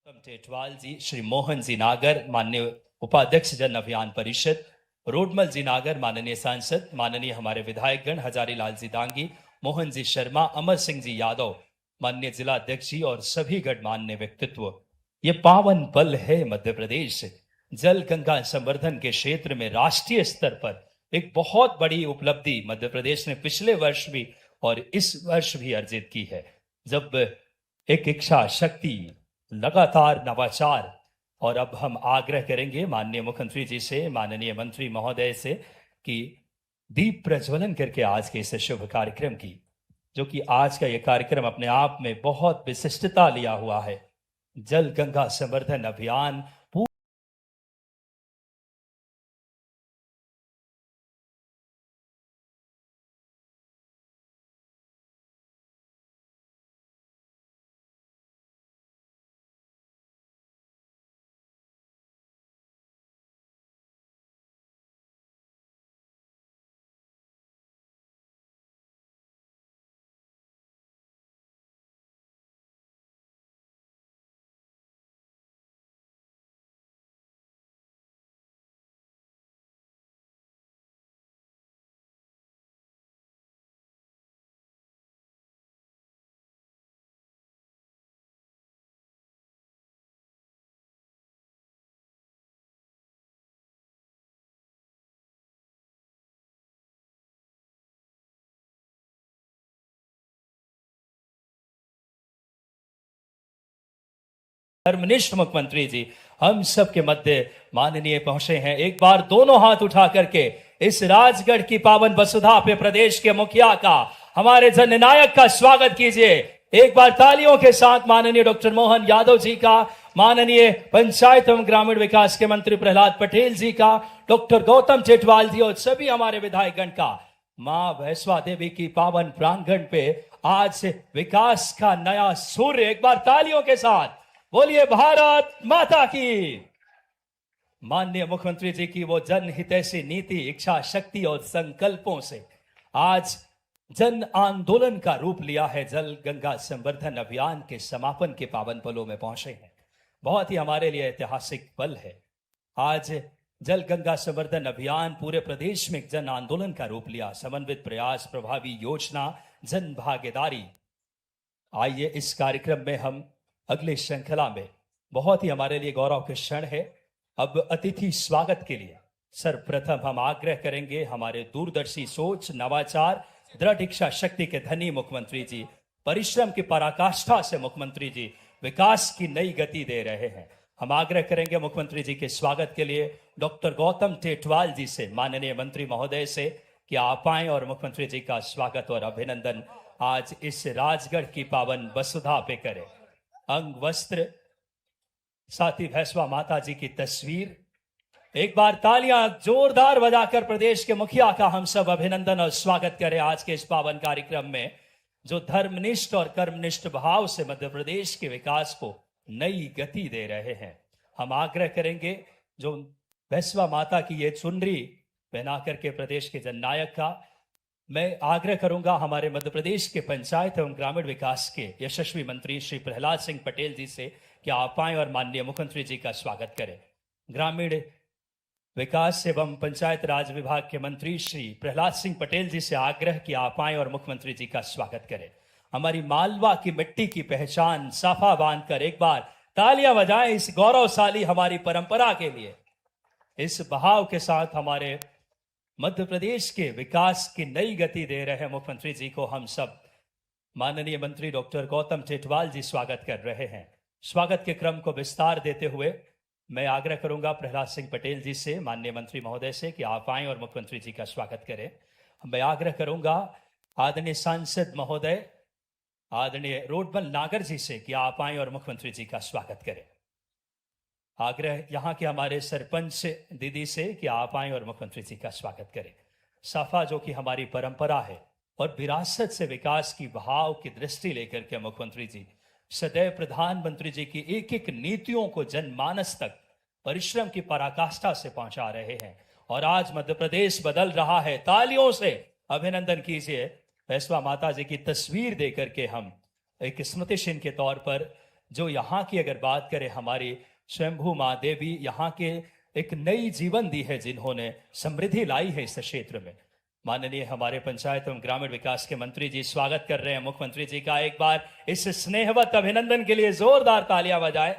गौतम टेटवाल जी, श्री मोहन जी नागर, माननीय उपाध्यक्ष जन अभियान परिषद, रोडमल जी नागर, माननीय सांसद, माननीय हमारे विधायकगण हजारी लाल जी दांगी, मोहन जी शर्मा, अमर सिंह जी यादव, माननीय जिला अध्यक्ष जी और सभी गणमान्य व्यक्तित्व। ये पावन पल है मध्य प्रदेश जल गंगा संवर्धन के क्षेत्र में राष्ट्रीय स्तर पर एक बहुत बड़ी उपलब्धि मध्य प्रदेश ने पिछले वर्ष भी और इस वर्ष भी अर्जित की है, जब एक इच्छा शक्ति, लगातार नवाचार। और अब हम आग्रह करेंगे माननीय मुख्यमंत्री जी से, माननीय मंत्री महोदय से कि दीप प्रज्वलन करके आज के इस शुभ कार्यक्रम की, जो कि आज का यह कार्यक्रम अपने आप में बहुत विशिष्टता लिया हुआ है, जल गंगा संवर्धन अभियान धर्मनिष्ठ मुख्यमंत्री जी हम सब के मध्य माननीय पहुंचे हैं। एक बार दोनों हाथ उठा करके इस राजगढ़ की पावन वसुधा पे प्रदेश के मुखिया का, हमारे जननायक का स्वागत कीजिए। एक बार तालियों के साथ माननीय डॉक्टर मोहन यादव जी का, माननीय पंचायत एवं ग्रामीण विकास के मंत्री प्रहलाद पटेल जी का, डॉक्टर गौतम टेटवाल जी और सभी हमारे विधायकगण का। मां वैष्णो देवी की पावन प्रांगण पे आज विकास का नया सूर्य, एक बार तालियों के साथ बोलिए भारत माता की। माननीय मुख्यमंत्री जी की वो जनहितैषी नीति, इच्छा शक्ति और संकल्पों से आज जन आंदोलन का रूप लिया है। जल गंगा संवर्धन अभियान के समापन के पावन पलों में पहुंचे हैं। बहुत ही हमारे लिए ऐतिहासिक पल है। आज जल गंगा संवर्धन अभियान पूरे प्रदेश में जन आंदोलन का रूप लिया। समन्वित प्रयास, प्रभावी योजना, जन भागीदारी। आइए इस कार्यक्रम में हम अगले श्रृंखला में, बहुत ही हमारे लिए गौरव के क्षण है, अब अतिथि स्वागत के लिए सर्वप्रथम हम आग्रह करेंगे हमारे दूरदर्शी सोच, नवाचार, दृढ़ इच्छा शक्ति के धनी मुख्यमंत्री जी, परिश्रम की पराकाष्ठा से मुख्यमंत्री जी विकास की नई गति दे रहे हैं। हम आग्रह करेंगे मुख्यमंत्री जी के स्वागत के लिए डॉक्टर गौतम टेटवाल जी से, माननीय मंत्री महोदय से, कि आप आए और मुख्यमंत्री जी का स्वागत और अभिनंदन आज इस राजगढ़ की पावन वसुधा पे करें। अंग वस्त्र, साथ ही वैष्णो माता जी की तस्वीर। एक बार तालियां जोरदार बजाकर प्रदेश के मुखिया का हम सब अभिनंदन और स्वागत करें आज के इस पावन कार्यक्रम में, जो धर्मनिष्ठ और कर्मनिष्ठ भाव से मध्य प्रदेश के विकास को नई गति दे रहे हैं। हम आग्रह करेंगे जो वैष्णो माता की ये चुनरी पहना करके प्रदेश के जननायक का, मैं आग्रह करूंगा हमारे मध्य प्रदेश के पंचायत एवं ग्रामीण विकास के यशस्वी मंत्री श्री प्रहलाद सिंह पटेल जी से कि आप आए और माननीय मुख्यमंत्री जी का स्वागत करें। ग्रामीण विकास एवं पंचायत राज विभाग के मंत्री श्री प्रहलाद सिंह पटेल जी से आग्रह कि आप आए और मुख्यमंत्री जी का स्वागत करें। हमारी मालवा की मिट्टी की पहचान साफा बांधकर एक बार तालियां बजाएं इस गौरवशाली हमारी परंपरा के लिए। इस बहाव के साथ हमारे मध्य प्रदेश के विकास की नई गति दे रहे मुख्यमंत्री जी को हम सब माननीय मंत्री डॉक्टर गौतम टेटवाल जी स्वागत कर रहे हैं। स्वागत के क्रम को विस्तार देते हुए मैं आग्रह करूंगा प्रहलाद सिंह पटेल जी से, माननीय मंत्री महोदय से, कि आप आएं और मुख्यमंत्री जी का स्वागत करें। मैं आग्रह करूंगा आदरणीय सांसद महोदय, आदरणीय रोडमल नागर जी से कि आप आएं और मुख्यमंत्री जी का स्वागत करें। आग्रह यहाँ के हमारे सरपंच दीदी से कि आप आएं और मुख्यमंत्री जी का स्वागत करें। सफा जो कि हमारी परंपरा है और विरासत से विकास की भाव की दृष्टि लेकर के मुख्यमंत्री जी सदैव प्रधानमंत्री जी की एक एक नीतियों को जनमानस तक परिश्रम की पराकाष्ठा से पहुंचा रहे हैं और आज मध्य प्रदेश बदल रहा है। तालियों से अभिनंदन कीजिए। वैष्णो माता जी की तस्वीर देकर के हम एक स्मृति चिन्ह के तौर पर जो यहाँ की अगर बात करें, हमारी स्वयंभू माँ देवी यहाँ के एक नई जीवन दी है, जिन्होंने समृद्धि लाई है इस क्षेत्र में। माननीय हमारे पंचायत एवं ग्रामीण विकास के मंत्री जी स्वागत कर रहे हैं मुख्यमंत्री जी का। एक बार इस स्नेहवत अभिनंदन के लिए जोरदार तालियां बजाएं।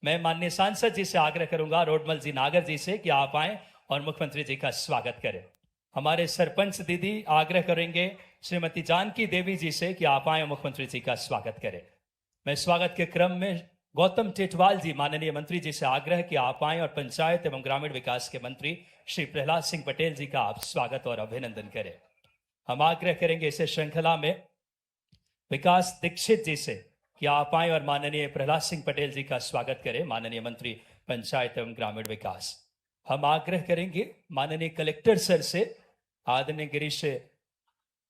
मैं माननीय सांसद जी से आग्रह करूंगा, रोडमल जी नागर जी से, कि आप आए और मुख्यमंत्री जी का स्वागत करें। हमारे सरपंच दीदी आग्रह करेंगे श्रीमती जानकी देवी जी से कि आप आए मुख्यमंत्री जी का स्वागत करें। मैं स्वागत के क्रम में गौतम टेटवाल जी माननीय मंत्री जी से आग्रह कि आप आए और पंचायत एवं ग्रामीण विकास के मंत्री श्री प्रहलाद सिंह पटेल जी का आप स्वागत और अभिनंदन करें। हम आग्रह करेंगे इसे श्रृंखला में विकास दीक्षित जी से कि आप आए और माननीय प्रहलाद सिंह पटेल जी का स्वागत करें, माननीय मंत्री पंचायत एवं ग्रामीण विकास। हम आग्रह करेंगे माननीय कलेक्टर सर से, आदरणीय गिरीश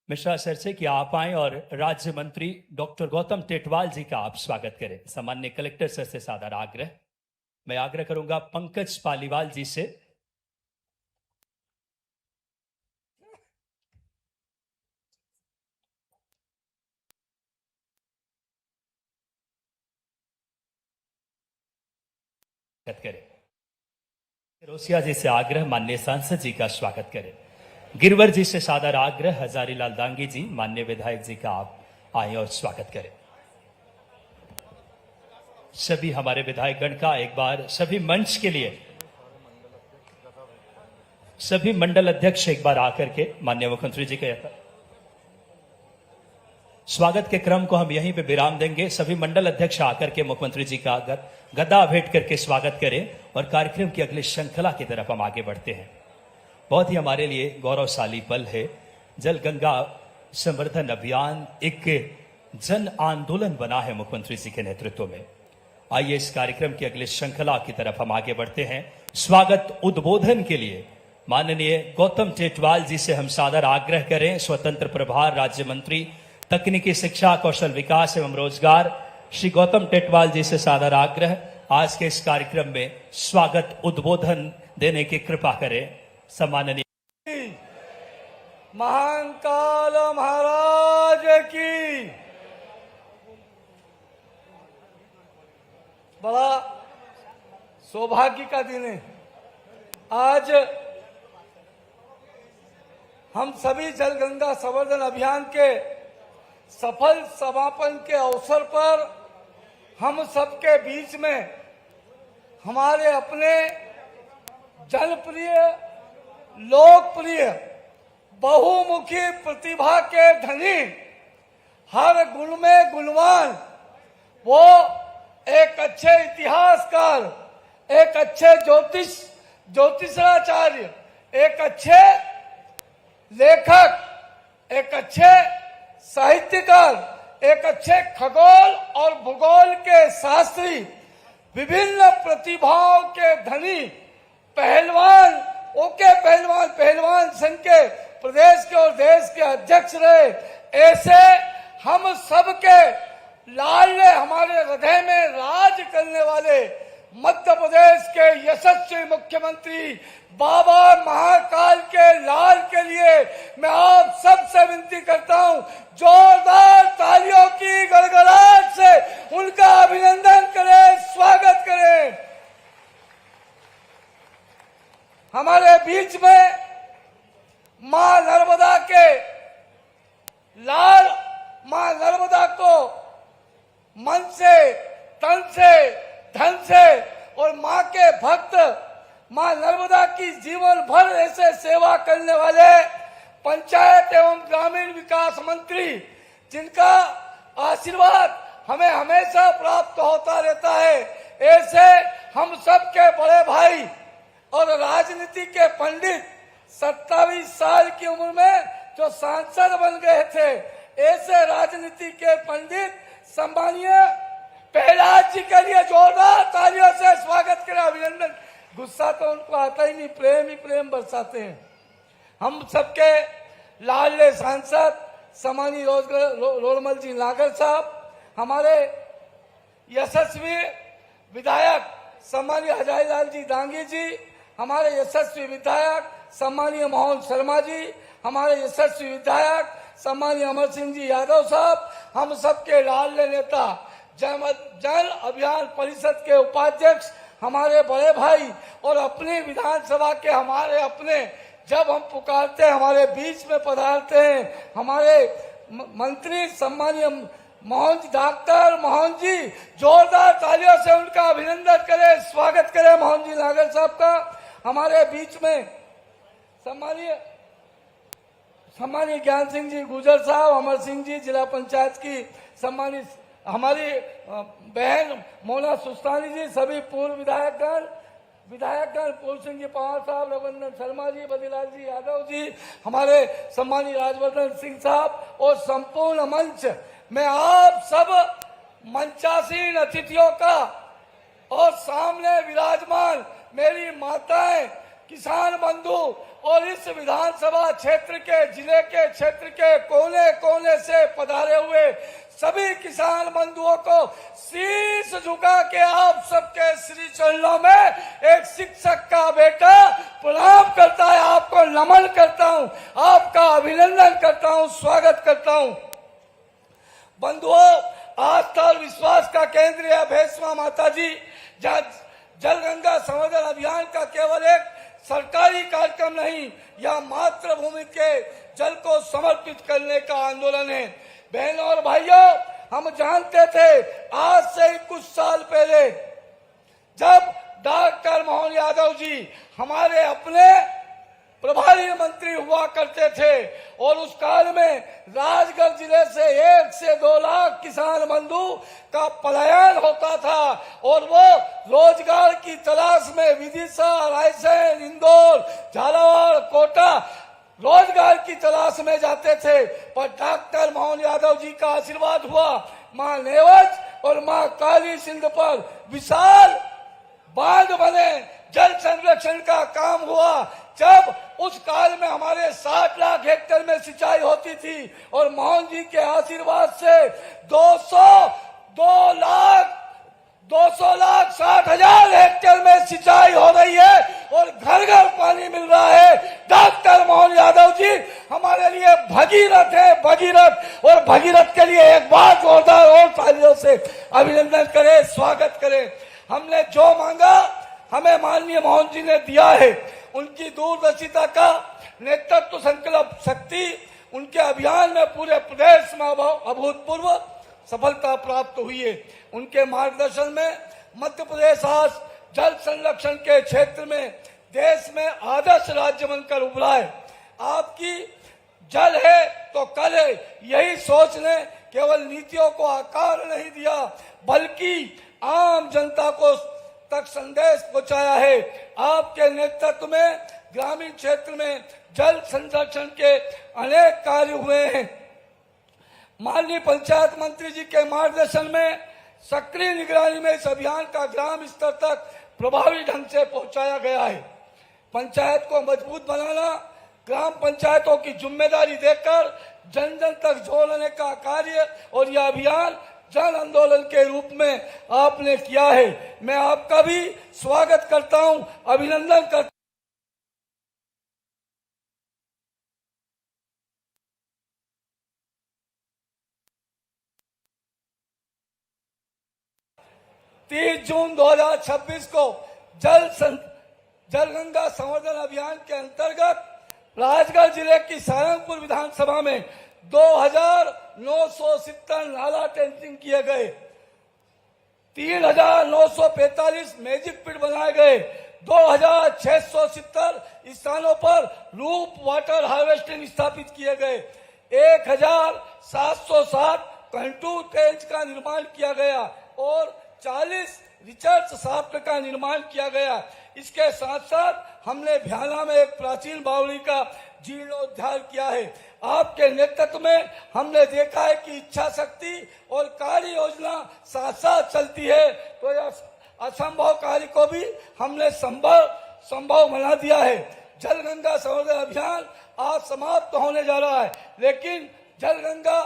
मिश्रा सर से, कि आप आए और राज्य मंत्री डॉक्टर गौतम टेटवाल जी का आप स्वागत करें। सामान्य कलेक्टर सर से सादर आग्रह। मैं आग्रह करूंगा पंकज पालीवाल जी से। करें। रोसिया जी से आग्रह माननीय सांसद जी का स्वागत करें। गिरवर जी से सादर आग्रह हजारीलाल दांगी जी माननीय विधायक जी का आप आए और स्वागत करें। सभी हमारे विधायकगण का एक बार सभी मंच के लिए, सभी मंडल अध्यक्ष एक बार आकर के माननीय मुख्यमंत्री जी के स्वागत के क्रम को हम यहीं पे विराम देंगे। सभी मंडल अध्यक्ष आकर के मुख्यमंत्री जी का गदा भेंट करके स्वागत करें और कार्यक्रम की अगली श्रृंखला की तरफ हम आगे बढ़ते हैं। बहुत ही हमारे लिए गौरवशाली पल है। जल गंगा संवर्धन अभियान एक जन आंदोलन बना है मुख्यमंत्री जी के नेतृत्व में। आइए इस कार्यक्रम की अगली श्रृंखला की तरफ हम आगे बढ़ते हैं। स्वागत उद्बोधन के लिए माननीय गौतम टेटवाल जी से हम सादर आग्रह करें। स्वतंत्र प्रभार राज्य मंत्री तकनीकी शिक्षा, कौशल विकास एवं रोजगार श्री गौतम टेटवाल जी से सादर आग्रह, आज के इस कार्यक्रम में स्वागत उद्बोधन देने की कृपा करें। सम्माननीय महान काल महाराज की। बड़ा सौभाग्य का दिन है। आज हम सभी जल गंगा संवर्धन अभियान के सफल समापन के अवसर पर हम सबके बीच में हमारे अपने जनप्रिय, लोकप्रिय, बहुमुखी प्रतिभा के धनी, हर गुण में गुणवान, वो एक अच्छे इतिहासकार, एक अच्छे ज्योतिषाचार्य, एक अच्छे लेखक, एक अच्छे साहित्यकार, एक अच्छे खगोल और भूगोल के शास्त्री, विभिन्न प्रतिभाओं के धनी पहलवान, पहलवान संघ के प्रदेश के और देश के अध्यक्ष रहे। ऐसे हम सबके लाडले, हमारे हृदय में राज करने वाले मध्य प्रदेश के यशस्वी मुख्यमंत्री बाबा महाकाल के लाल के लिए मैं आप सबसे विनती करता हूं, जोरदार तालियों की गड़गड़ाहट से उनका अभिनंदन करें, स्वागत करें। हमारे बीच में मां नर्मदा के लाल, मां नर्मदा को मन से, तन से, धन से और मां के भक्त, मां नर्मदा की जीवन भर ऐसे सेवा करने वाले पंचायत एवं ग्रामीण विकास मंत्री, जिनका आशीर्वाद हमें हमेशा प्राप्त होता रहता है, ऐसे हम सब के बड़े भाई और राजनीति के पंडित 27 साल की उम्र में जो सांसद बन गए थे, ऐसे राजनीति के पंडित सम्मानीय प्रहलाद जी के लिए जोरदार तालियों से स्वागत करें, अभिनंदन। गुस्सा तो उनको आता ही नहीं, प्रेम ही प्रेम बरसाते हैं। हम सबके लाडले सांसद सम्मानीय रोडमल जी नागर साहब, हमारे यशस्वी विधायक सम्मानीय हजारीलाल जी दांगी जी, हमारे यशस्वी विधायक सम्मानीय मोहन शर्मा जी, हमारे यशस्वी विधायक सम्मानीय अमर सिंह जी यादव साहब, हम सबके लाडले नेता जल अभियान परिषद के उपाध्यक्ष हमारे बड़े भाई और अपनी विधानसभा के हमारे अपने, जब हम पुकारते हैं हमारे बीच में पधारते हैं हमारे मंत्री सम्मानीय डॉक्टर मोहन जी, जोरदार तालियों से उनका अभिनंदन करें, स्वागत करें मोहन जी नागर साहब का हमारे बीच में। सम्मानीय ज्ञान सिंह जी गुजर साहब, अमर सिंह जी जिला पंचायत की सम्मानित हमारी बहन मोना सुस्तानी जी, सभी पूर्व विधायकगण पूर्व सिंह जी पवार साहब, रघुनंदन शर्मा जी, बदीलाल जी यादव जी, हमारे सम्मानीय राजवर्धन सिंह साहब और संपूर्ण मंच में आप सब मंचासीन अतिथियों का और सामने विराजमान मेरी माताएं, किसान बंधु और इस विधानसभा क्षेत्र के जिले के क्षेत्र के कोने कोने से पधारे हुए सभी किसान बंधुओं को शीश झुका के आप सबके श्री चरणों में एक शिक्षक का बेटा प्रणाम करता है, आपको नमन करता हूं, आपका अभिनंदन करता हूं, स्वागत करता हूं। बंधुओं, आस्था और विश्वास का केंद्र है भैसवा माता जी, जहाँ जल गंगा संवर्धन अभियान का केवल एक सरकारी कार्यक्रम नहीं, यह मातृभूमि के जल को समर्पित करने का आंदोलन है। बहनों और भाइयों, हम जानते थे आज से ही कुछ साल पहले जब डॉक्टर मोहन यादव जी हमारे अपने प्रभारी मंत्री हुआ करते थे और उस काल में राजगढ़ जिले से 1 से 2 लाख किसान बंधु का पलायन होता था और वो रोजगार की तलाश में विदिशा, रायसेन, इंदौर, झालावाड़, कोटा रोजगार की तलाश में जाते थे। पर डॉक्टर मोहन यादव जी का आशीर्वाद हुआ, मां नेवज और मां काली सिंध पर विशाल बांध बने, जल संरक्षण का काम हुआ। जब उस काल में हमारे 60 लाख हेक्टेयर में सिंचाई होती थी और मोहन जी के आशीर्वाद से 200 लाख 60,000 हेक्टेयर में सिंचाई हो रही है और घर घर पानी मिल रहा है। डॉक्टर मोहन यादव जी हमारे लिए भगीरथ है, भगीरथ, और भगीरथ के लिए एक बार जोरदार और तालियों से अभिनंदन करें, स्वागत करें। हमने जो मांगा हमें माननीय मोहन जी ने दिया है। उनकी दूरदर्शिता का नेतृत्व, संकल्प शक्ति, उनके अभियान में पूरे प्रदेश में अभूतपूर्व सफलता प्राप्त हुई है। उनके मार्गदर्शन में मध्य प्रदेश आज जल संरक्षण के क्षेत्र में देश में आदर्श राज्य बनकर उभरा है। आपकी जल है तो कल है, यही सोच ने केवल नीतियों को आकार नहीं दिया बल्कि आम जनता को तक संदेश पहुंचाया है। आपके नेतृत्व में ग्रामीण क्षेत्र में जल संरक्षण के अनेक कार्य हुए हैं। माननीय पंचायत मंत्री जी के मार्गदर्शन में सक्रिय निगरानी में इस अभियान का ग्राम स्तर तक प्रभावी ढंग से पहुंचाया गया है। पंचायत को मजबूत बनाना, ग्राम पंचायतों की जिम्मेदारी देकर जन जन तक जोड़ने का कार्य और यह अभियान जन आंदोलन के रूप में आपने किया है। मैं आपका भी स्वागत करता हूं, अभिनंदन करता हूं। जून 2026 को जल गंगा संवर्धन अभियान के अंतर्गत राजगढ़ जिले की सारंगपुर विधानसभा में 2,970 नाला टेंचिंग किए गए, 3,945 मैजिक पिट बनाए गए, 2,670 स्थानों पर रूप वाटर हार्वेस्टिंग स्थापित किए गए, 1,707 कंटूर टेंच का निर्माण किया गया और 40 रिचर्च शाफ्ट का निर्माण किया गया। इसके साथ साथ हमने भ्याला में एक प्राचीन बावड़ी का जीर्णोद्धार किया है। आपके नेतृत्व में हमने देखा है कि इच्छा शक्ति और कार्य योजना साथ साथ चलती है, तो यह असंभव कार्य को भी हमने संभव बना दिया है। जल गंगा संवर्धन अभियान आज समाप्त होने जा रहा है, लेकिन जल गंगा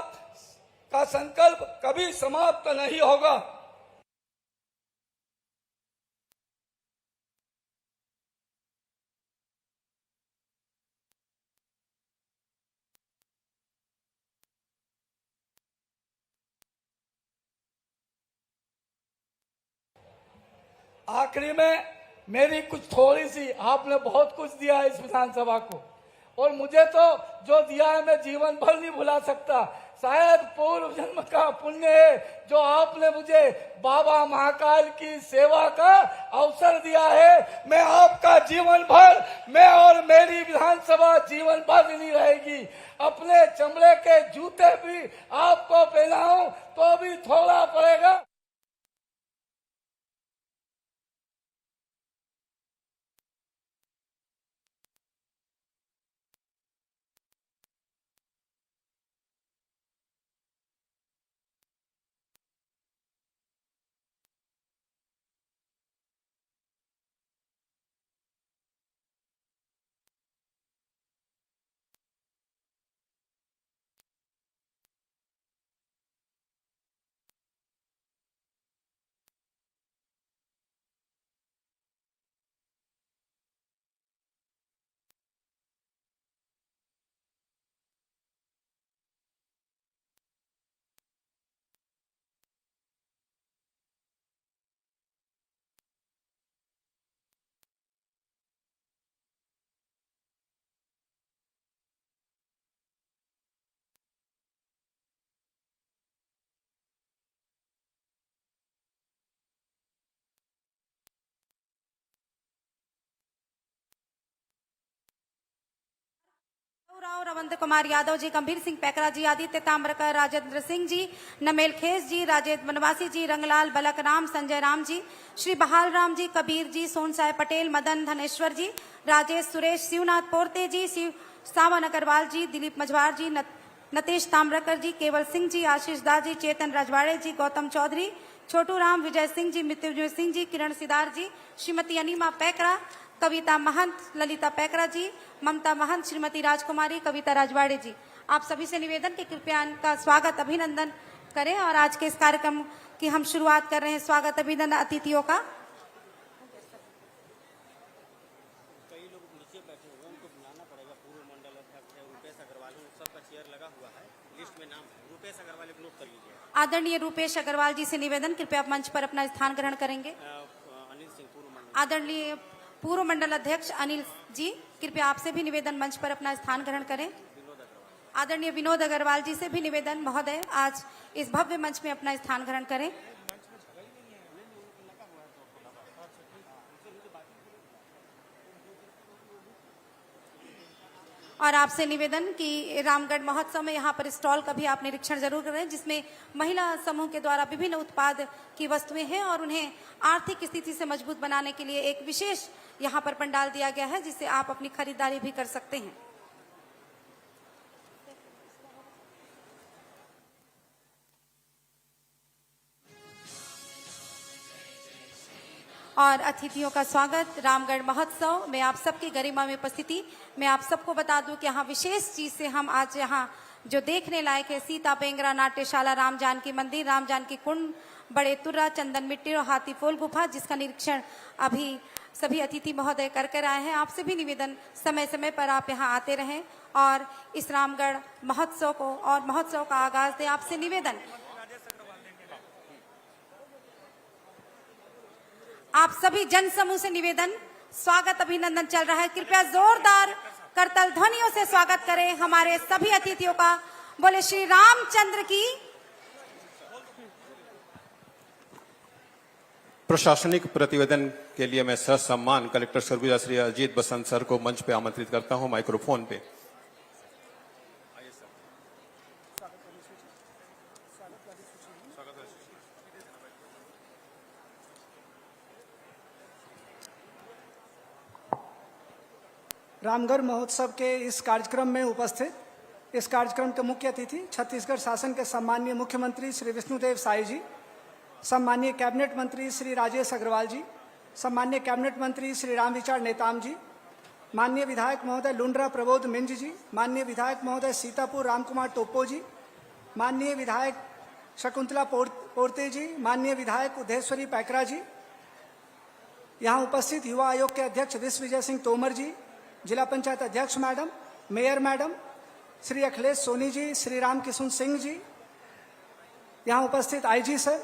का संकल्प कभी समाप्त नहीं होगा। आखिरी में मेरी कुछ थोड़ी सी, आपने बहुत कुछ दिया है इस विधानसभा को, और मुझे तो जो दिया है मैं जीवन भर नहीं भुला सकता। शायद पूर्व जन्म का पुण्य है जो आपने मुझे बाबा महाकाल की सेवा का अवसर दिया है। मैं आपका जीवन भर, मैं और मेरी विधानसभा जीवन भर नहीं रहेगी। अपने चमड़े के जूते भी आपको पहनाऊं तो भी थोड़ा पड़ेगा। राव रविंद्र कुमार यादव जी, गंभीर सिंह पैकरा जी, आदित्य ताम्रकर, राजेंद्र सिंह जी, नमेल खेस जी, राजेंद्र बनवासी जी, रंगलाल बलक राम, संजय राम जी, श्री बहाल राम जी, कबीर जी, सोनसाय पटेल, मदन धनेश्वर जी, राजेश सुरेश, शिवनाथ पोरते जी, शिव सावन अग्रवाल जी, दिलीप मझवार जी, नतेश ताम्रकर जी, केवल सिंह जी, आशीष दास जी, चेतन रजवाड़े जी, गौतम चौधरी, छोटू राम, विजय सिंह जी, मृत्युंजय सिंह जी, किरण सिदार जी, श्रीमती अनिमा पैकरा, कविता महंत, ललिता पैकरा जी, ममता महंत, श्रीमती राजकुमारी, कविता राजवाड़े जी। आप सभी से निवेदन कि कृपया इनका स्वागत अभिनंदन करें। और आज के इस कार्यक्रम की हम शुरुआत कर रहे हैं स्वागत अभिनंदन अतिथियों का। कई लोग नीचे बैठे हुए हैं, उनको बुलाना पड़ेगा। पूर्व मंडल अध्यक्ष है रुपेश अग्रवाल, सबका चेयर लगा हुआ है, लिस्ट में नाम है रुपेश अग्रवाल, एक नोट कर लीजिए। आदरणीय रुपेश अग्रवाल जी से निवेदन, कृपया आप मंच पर अपना स्थान ग्रहण करेंगे। अनिल सिंह पूर्व मंडल। आदरणीय पूर्व मंडल अध्यक्ष अनिल जी, कृपया आपसे भी निवेदन मंच पर अपना स्थान ग्रहण करें। आदरणीय विनोद अग्रवाल जी से भी निवेदन, महोदय आज इस भव्य मंच में अपना स्थान ग्रहण करें। और आपसे निवेदन कि रामगढ़ महोत्सव में यहाँ पर स्टॉल का भी आप निरीक्षण जरूर करें, जिसमें महिला समूह के द्वारा विभिन्न उत्पाद की वस्तुएं हैं और उन्हें आर्थिक स्थिति से मजबूत बनाने के लिए एक विशेष यहाँ पर पंडाल दिया गया है, जिससे आप अपनी खरीदारी भी कर सकते हैं। और अतिथियों का स्वागत रामगढ़ महोत्सव में आप सबकी गरिमा में उपस्थिति। मैं आप सबको बता दूं कि यहाँ विशेष चीज से हम आज यहाँ जो देखने लायक है, सीता पेंगरा नाट्यशाला, राम जानकी मंदिर, राम जानकी कुंड, बड़े तुर्रा, चंदन मिट्टी और हाथी फोल गुफा, जिसका निरीक्षण अभी सभी अतिथि महोदय कर आए हैं। आपसे भी निवेदन समय समय पर आप यहाँ आते रहें और इस रामगढ़ महोत्सव को और महोत्सव का आगाज दें। आपसे निवेदन, आप सभी जन समूह से निवेदन, स्वागत अभिनंदन चल रहा है, कृपया जोरदार करतल ध्वनियों से स्वागत करें हमारे सभी अतिथियों का। बोले श्री रामचंद्र की। प्रशासनिक प्रतिवेदन के लिए मैं ससम्मान कलेक्टर सरगुजा श्री अजीत बसंत सर को मंच पे आमंत्रित करता हूं, माइक्रोफोन पे। रामगढ़ महोत्सव के इस कार्यक्रम में उपस्थित इस कार्यक्रम के मुख्य अतिथि छत्तीसगढ़ शासन के सम्माननीय मुख्यमंत्री श्री विष्णुदेव साय जी, सम्माननीय कैबिनेट मंत्री श्री राजेश अग्रवाल जी, सम्माननीय कैबिनेट मंत्री श्री रामविचार नेताम जी, माननीय विधायक महोदय लुंड्रा प्रबोध मिंज जी, माननीय विधायक महोदय सीतापुर रामकुमार टोप्पो जी, माननीय विधायक शकुंतला पोर्ते जी, माननीय विधायक उदयेश्वरी पैकरा जी, यहाँ उपस्थित युवा आयोग के अध्यक्ष विश्व विजय सिंह तोमर जी, जिला पंचायत अध्यक्ष madam, mayor madam, Shri Akhilesh Soni ji, Shri Ram Kishun Singh ji, यहाँ उपस्थित आईजी सर,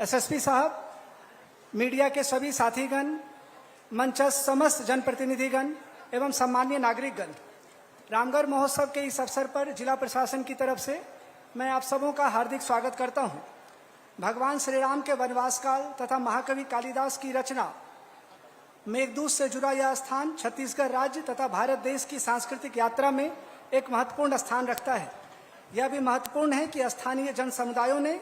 एसएसपी साहब, मीडिया के सभी साथीगण, मंचस्थ समस्त जनप्रतिनिधिगण एवं सम्मानीय नागरिकगण, रामगढ़ महोत्सव के इस अवसर पर जिला प्रशासन की तरफ से मैं आप सबों का हार्दिक स्वागत करता हूं। भगवान श्री राम के वनवास काल तथा महाकवि कालिदास की रचना मेघदूत से जुड़ा यह स्थान छत्तीसगढ़ राज्य तथा भारत देश की सांस्कृतिक यात्रा में एक महत्वपूर्ण स्थान रखता है। यह भी महत्वपूर्ण है कि स्थानीय जन समुदायों ने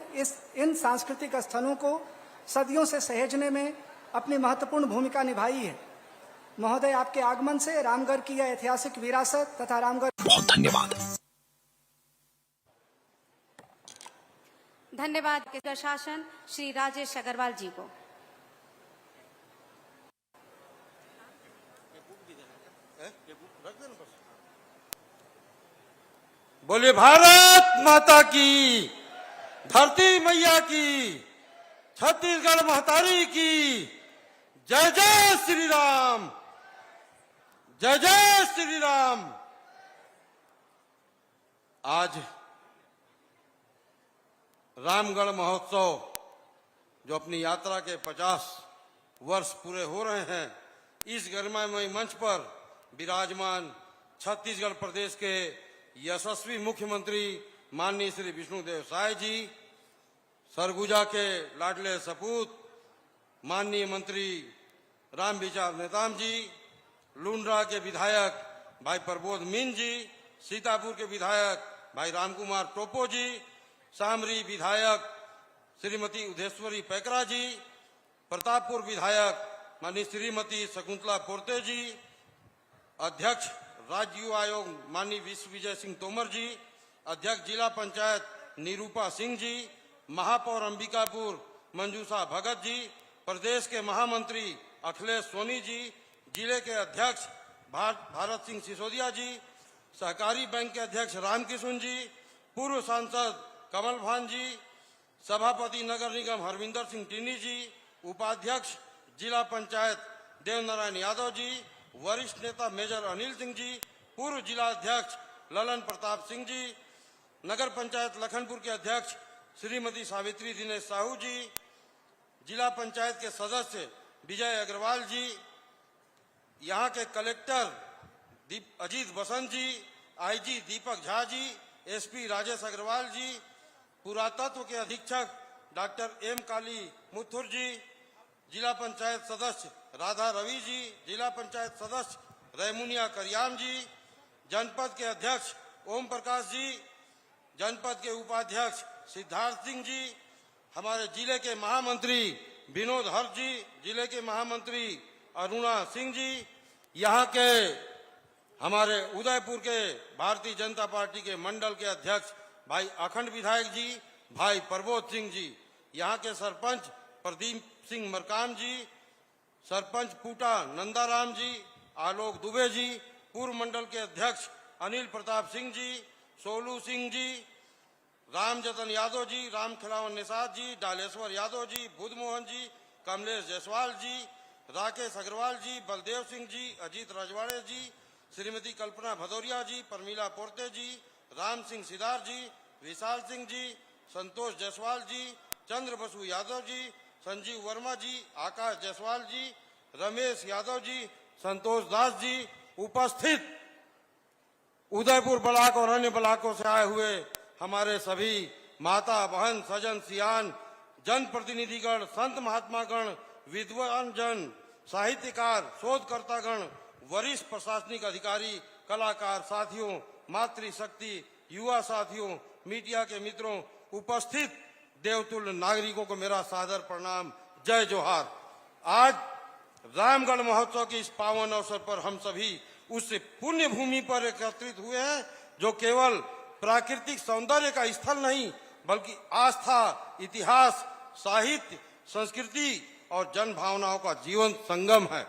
इन सांस्कृतिक स्थलों को सदियों से सहेजने में अपनी महत्वपूर्ण भूमिका निभाई है। महोदय, आपके आगमन से रामगढ़ की यह ऐतिहासिक विरासत तथा रामगढ़ बहुत धन्यवाद। धन्यवाद के प्रशासन श्री राजेश अग्रवाल जी को। बोले भारत माता की, धरती मैया की, छत्तीसगढ़ महतारी की, जय जय श्री राम, जय जय श्री राम। आज रामगढ़ महोत्सव जो अपनी यात्रा के 50 वर्ष पूरे हो रहे हैं, इस गरिमामय मंच पर विराजमान छत्तीसगढ़ प्रदेश के यशस्वी मुख्यमंत्री माननीय श्री विष्णुदेव साय जी, सरगुजा के लाडले सपूत माननीय मंत्री राम विचार नेताम जी, लुंड्रा के विधायक भाई प्रबोध मीन जी, सीतापुर के विधायक भाई रामकुमार टोपो जी, सामरी विधायक श्रीमती उदेश्वरी पैकरा जी, प्रतापपुर विधायक माननीय श्रीमती शकुंतला पोर्ते जी, अध्यक्ष राज्य युवा आयोग माननीय विश्व विजय सिंह तोमर जी, अध्यक्ष जिला पंचायत निरूपा सिंह जी, महापौर अंबिकापुर मंजूषा भगत जी, प्रदेश के महामंत्री अखिलेश सोनी जी, जिले के अध्यक्ष भारत सिंह सिसोदिया जी, सहकारी बैंक के अध्यक्ष रामकिशुन जी, पूर्व सांसद कमल भान जी, सभापति नगर निगम हरविंदर सिंह टिनी जी, उपाध्यक्ष जिला पंचायत देवनारायण यादव जी, वरिष्ठ नेता मेजर अनिल सिंह जी, पूर्व जिला अध्यक्ष ललन प्रताप सिंह जी, नगर पंचायत लखनपुर के अध्यक्ष श्रीमती सावित्री दिनेश साहू जी, जिला पंचायत के सदस्य विजय अग्रवाल जी, यहाँ के कलेक्टर अजीत बसंत जी, आईजी दीपक झा जी, एसपी राजेश अग्रवाल जी, पुरातत्व के अधीक्षक डॉक्टर एम काली मुथुर जी, जिला पंचायत सदस्य राधा रवि जी, जिला पंचायत सदस्य रेमुनिया करियाम जी, जनपद के अध्यक्ष ओम प्रकाश जी, जनपद के उपाध्यक्ष सिद्धार्थ सिंह जी, हमारे जिले के महामंत्री विनोद हर जी, जिले के महामंत्री अरुणा सिंह जी, यहाँ के हमारे उदयपुर के भारतीय जनता पार्टी के मंडल के अध्यक्ष भाई अखंड विधायक जी, भाई प्रबोध सिंह जी, यहाँ के सरपंच प्रदीप सिंह मरकाम जी, सरपंच पूटा नंदाराम जी, आलोक दुबे जी, पूर्व मंडल के अध्यक्ष अनिल प्रताप सिंह जी, सोलू सिंह जी, राम जतन यादव जी, राम खिलावन निषाद जी, डालेश्वर यादव जी, बुधमोहन जी, कमलेश जायसवाल जी, राकेश अग्रवाल जी, बलदेव सिंह जी, अजीत राजवाड़े जी, श्रीमती कल्पना भदौरिया जी, परमीला पोर्ते जी, राम सिंह सिदार जी, विशाल सिंह जी, संतोष जायसवाल जी, चंद्र बसु यादव जी, संजीव वर्मा जी, आकाश जायसवाल जी, रमेश यादव जी, संतोष दास जी, उपस्थित उदयपुर ब्लॉक और अन्य ब्लॉकों से आए हुए हमारे सभी माता बहन सजन सियान जनप्रतिनिधिगण, संत महात्मागण, विद्वान जन, साहित्यकार, शोधकर्तागण, वरिष्ठ प्रशासनिक अधिकारी, कलाकार साथियों, मातृशक्ति, युवा साथियों, मीडिया के मित्रों, उपस्थित देवतुल्य नागरिकों को मेरा सादर प्रणाम, जय जोहार। आज रामगढ़ महोत्सव के इस पावन अवसर पर हम सभी उस पुण्य भूमि पर एकत्रित हुए हैं जो केवल प्राकृतिक सौंदर्य का स्थल नहीं बल्कि आस्था, इतिहास, साहित्य, संस्कृति और जन भावनाओं का जीवन संगम है।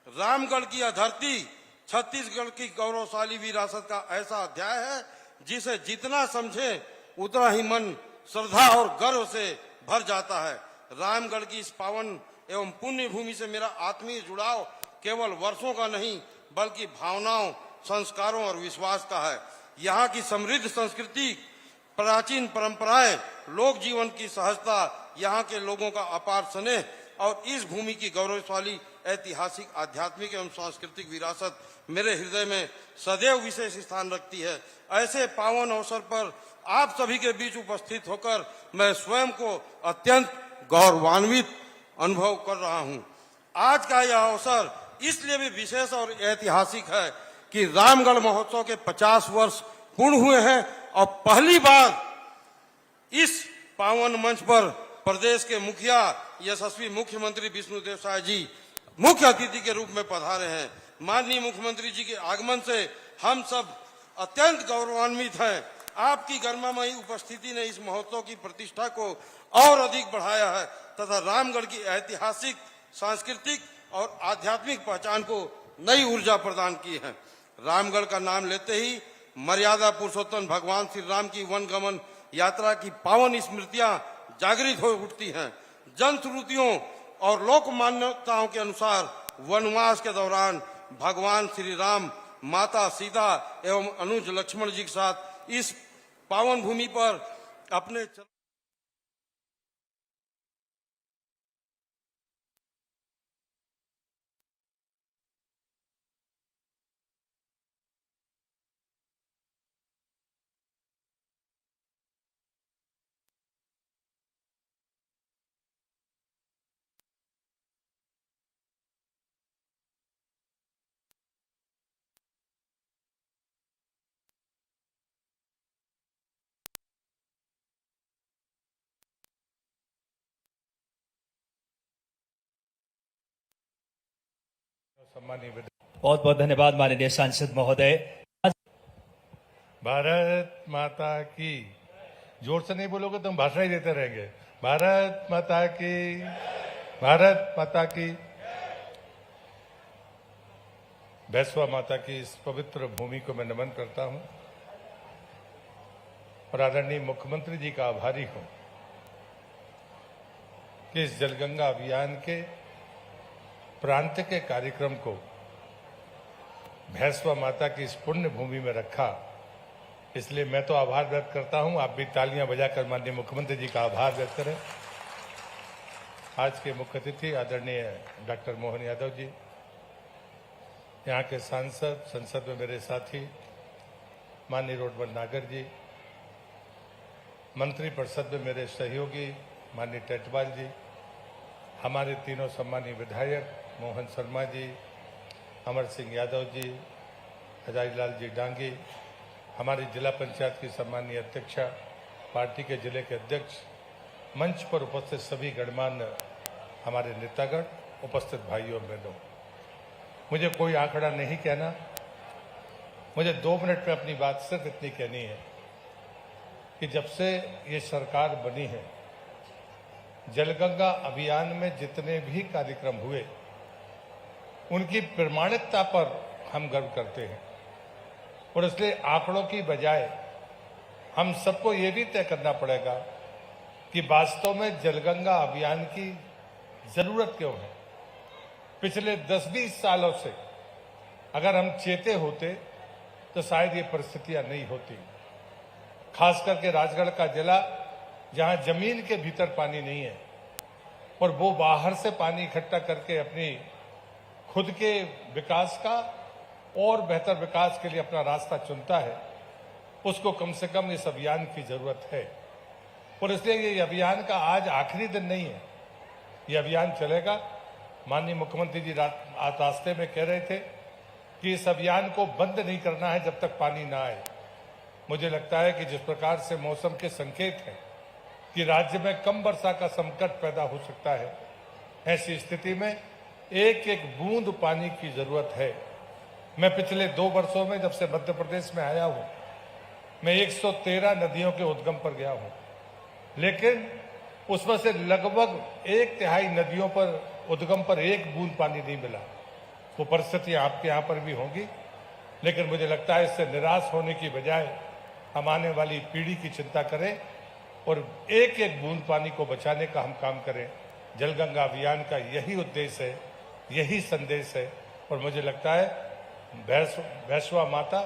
रामगढ़ की यह धरती छत्तीसगढ़ की गौरवशाली विरासत का ऐसा अध्याय है जिसे जितना समझे उतना ही मन श्रद्धा और गर्व से भर जाता है। रामगढ़ की इस पावन एवं पुण्य भूमि से मेरा आत्मीय जुड़ाव केवल वर्षों का नहीं बल्कि भावनाओं, संस्कारों और विश्वास का है। यहाँ की समृद्ध संस्कृति, प्राचीन परंपराएं, लोक जीवन की सहजता, यहाँ के लोगों का अपार स्नेह और इस भूमि की गौरवशाली ऐतिहासिक, आध्यात्मिक एवं सांस्कृतिक विरासत मेरे हृदय में सदैव विशेष स्थान रखती है। ऐसे पावन अवसर पर आप सभी के बीच उपस्थित होकर मैं स्वयं को अत्यंत गौरवान्वित अनुभव कर रहा हूं। आज का यह अवसर इसलिए भी विशेष और ऐतिहासिक है कि रामगढ़ महोत्सव के 50 वर्ष पूर्ण हुए हैं और पहली बार इस पावन मंच पर प्रदेश के मुखिया यशस्वी मुख्यमंत्री विष्णुदेव साय जी मुख्य अतिथि के रूप में पधारे हैं। माननीय मुख्यमंत्री जी के आगमन से हम सब अत्यंत गौरवान्वित हैं। आपकी गरिमामयी उपस्थिति ने इस महोत्सव की प्रतिष्ठा को और अधिक बढ़ाया है तथा रामगढ़ की ऐतिहासिक, सांस्कृतिक और आध्यात्मिक पहचान को नई ऊर्जा प्रदान की है। रामगढ़ का नाम लेते ही मर्यादा पुरुषोत्तम भगवान श्री राम की वनगमन यात्रा की पावन स्मृतियां जागृत हो उठती हैं। जनश्रुतियों और लोक मान्यताओं के अनुसार वनवास के दौरान भगवान श्री राम माता सीता एवं अनुज लक्ष्मण जी के साथ इस पावन भूमि पर अपने बहुत बहुत धन्यवाद माननीय सांसद महोदय। भारत माता की, जोर से नहीं बोलोगे तो हम भाषण ही देते रहेंगे। भारत माता की, भारत माता की। भैंसवा माता की इस पवित्र भूमि को मैं नमन करता हूं और आदरणीय मुख्यमंत्री जी का आभारी हूं कि इस जलगंगा अभियान के प्रांत के कार्यक्रम को भैंसवा माता की इस पुण्य भूमि में रखा। इसलिए मैं तो आभार व्यक्त करता हूं, आप भी तालियां बजाकर माननीय मुख्यमंत्री जी का आभार व्यक्त करें। आज के मुख्य अतिथि आदरणीय डॉक्टर मोहन यादव जी, यहाँ के सांसद, संसद में मेरे साथी माननीय रोडमल नागर जी, मंत्री परिषद में मेरे सहयोगी माननीय टेटवाल जी, हमारे तीनों सम्मानीय विधायक मोहन शर्मा जी, अमर सिंह यादव जी, हजारीलाल जी डांगी, हमारी जिला पंचायत की सम्मानीय अध्यक्षा, पार्टी के जिले के अध्यक्ष, मंच पर उपस्थित सभी गणमान्य हमारे नेतागण, उपस्थित भाइयों और बहनों, मुझे कोई आंकड़ा नहीं कहना, मुझे 2 मिनट में अपनी बात सिर्फ इतनी कहनी है कि जब से ये सरकार बनी है, जलगंगा अभियान में जितने भी कार्यक्रम हुए उनकी प्रामाणिकता पर हम गर्व करते हैं और इसलिए आंकड़ों की बजाय हम सबको ये भी तय करना पड़ेगा कि वास्तव में जलगंगा अभियान की जरूरत क्यों है। पिछले 10-20 सालों से अगर हम चेते होते तो शायद ये परिस्थितियां नहीं होती। खास करके राजगढ़ का जिला जहां जमीन के भीतर पानी नहीं है और वो बाहर से पानी इकट्ठा करके अपनी खुद के विकास का और बेहतर विकास के लिए अपना रास्ता चुनता है, उसको कम से कम इस अभियान की जरूरत है। और इसलिए ये अभियान का आज आखिरी दिन नहीं है, ये अभियान चलेगा। माननीय मुख्यमंत्री जी रास्ते में कह रहे थे कि इस अभियान को बंद नहीं करना है जब तक पानी ना आए। मुझे लगता है कि जिस प्रकार से मौसम के संकेत हैं कि राज्य में कम वर्षा का संकट पैदा हो सकता है, ऐसी स्थिति में एक एक बूंद पानी की जरूरत है। मैं पिछले 2 वर्षों में जब से मध्य प्रदेश में आया हूं, मैं 113 नदियों के उद्गम पर गया हूं, लेकिन उसमें से लगभग 1/3 नदियों पर उद्गम पर एक बूंद पानी नहीं मिला। वो परिस्थितियां आपके यहाँ पर भी होंगी, लेकिन मुझे लगता है इससे निराश होने की बजाय हम आने वाली पीढ़ी की चिंता करें और एक एक बूंद पानी को बचाने का हम काम करें। जलगंगा अभियान का यही उद्देश्य है, यही संदेश है और मुझे लगता है भैंसवा माता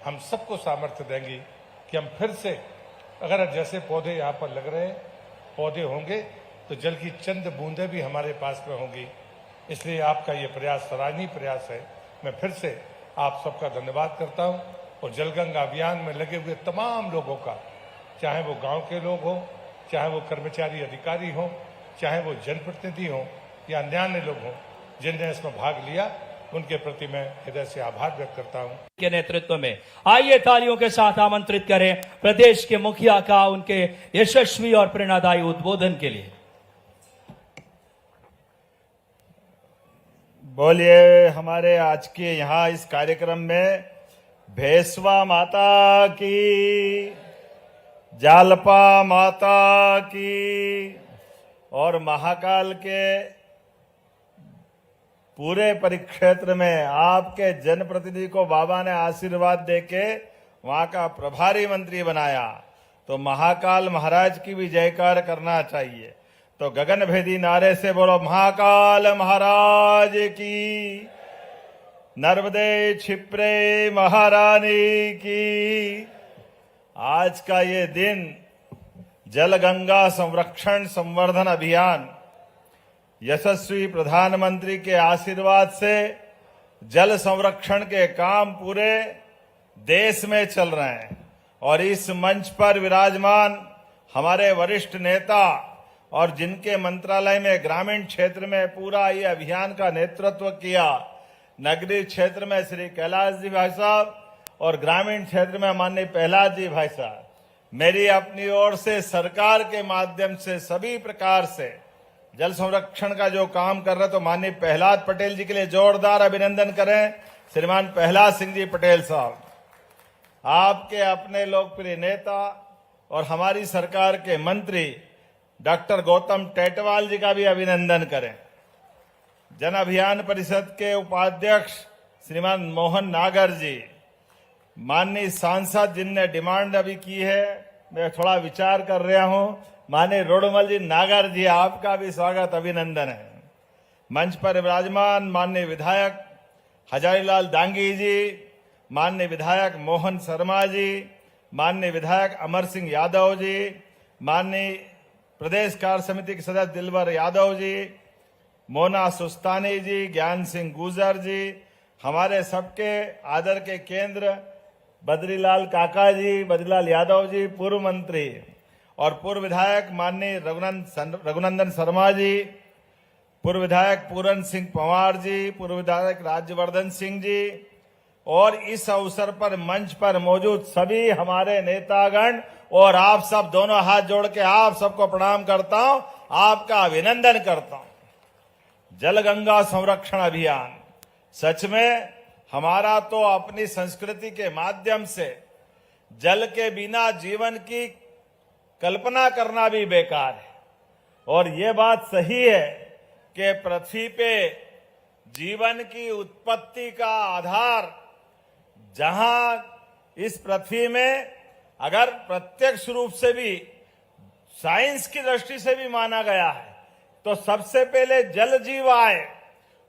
हम सबको सामर्थ्य देंगी कि हम फिर से, अगर जैसे पौधे यहाँ पर लग रहे हैं, पौधे होंगे तो जल की चंद बूंदें भी हमारे पास में होंगी। इसलिए आपका ये प्रयास सराहनीय प्रयास है। मैं फिर से आप सबका धन्यवाद करता हूं और जलगंगा अभियान में लगे हुए तमाम लोगों का, चाहे वो गांव के लोग हों, चाहे वो कर्मचारी अधिकारी हों, चाहे वो जनप्रतिनिधि हों या अन्य लोग हों, जिनने इसमें भाग लिया, उनके प्रति मैं हृदय से आभार व्यक्त करता हूं। के नेतृत्व में आइए तालियों के साथ आमंत्रित करें प्रदेश के मुखिया का उनके यशस्वी और प्रेरणादायी उद्बोधन के लिए। बोलिए हमारे आज के यहाँ इस कार्यक्रम में भेसवा माता की, जालपा माता की और महाकाल के पूरे परिक्षेत्र में आपके जनप्रतिनिधि को बाबा ने आशीर्वाद देके वहां का प्रभारी मंत्री बनाया, तो महाकाल महाराज की भी जयकार करना चाहिए। तो गगनभेदी नारे से बोलो महाकाल महाराज की, नर्मदे क्षिप्रे महारानी की। आज का ये दिन जल गंगा संरक्षण संवर्धन अभियान यशस्वी प्रधानमंत्री के आशीर्वाद से जल संरक्षण के काम पूरे देश में चल रहे हैं और इस मंच पर विराजमान हमारे वरिष्ठ नेता और जिनके मंत्रालय में ग्रामीण क्षेत्र में पूरा ये अभियान का नेतृत्व किया, नगरीय क्षेत्र में श्री कैलाश जी भाई साहब और ग्रामीण क्षेत्र में माननीय प्रहलाद जी भाई साहब, मेरी अपनी ओर से सरकार के माध्यम से सभी प्रकार से जल संरक्षण का जो काम कर रहे, तो माननीय प्रहलाद पटेल जी के लिए जोरदार अभिनंदन करें। श्रीमान प्रहलाद सिंह जी पटेल साहब, आपके अपने लोकप्रिय नेता और हमारी सरकार के मंत्री डॉक्टर गौतम टेटवाल जी का भी अभिनंदन करें। जन अभियान परिषद के उपाध्यक्ष श्रीमान मोहन नागर जी, माननीय सांसद जिनने डिमांड अभी की है, मैं थोड़ा विचार कर रहा हूं, माननीय रोडमल जी नागर जी, आपका भी स्वागत अभिनंदन है। मंच पर विराजमान माननीय विधायक हजारीलाल डांगी जी, माननीय विधायक मोहन शर्मा जी, माननीय विधायक अमर सिंह यादव जी, माननीय प्रदेश कार्य समिति के सदस्य दिलवर यादव जी, मोना सुस्तानी जी, ज्ञान सिंह गुजर जी, हमारे सबके आदर के केंद्र बद्रीलाल काका जी, बद्रीलाल यादव जी, पूर्व मंत्री और पूर्व विधायक माननीय रघुनंदन शर्मा जी, पूर्व विधायक पूरन सिंह पंवार जी, पूर्व विधायक राज्यवर्धन सिंह जी और इस अवसर पर मंच पर मौजूद सभी हमारे नेतागण और आप सब, दोनों हाथ जोड़ के आप सबको प्रणाम करता हूं, आपका अभिनंदन करता हूं। जल गंगा संरक्षण अभियान सच में हमारा तो अपनी संस्कृति के माध्यम से जल के बिना जीवन की कल्पना करना भी बेकार है और ये बात सही है कि पृथ्वी पे जीवन की उत्पत्ति का आधार, जहां इस पृथ्वी में अगर प्रत्यक्ष रूप से भी साइंस की दृष्टि से भी माना गया है, तो सबसे पहले जल जीव आए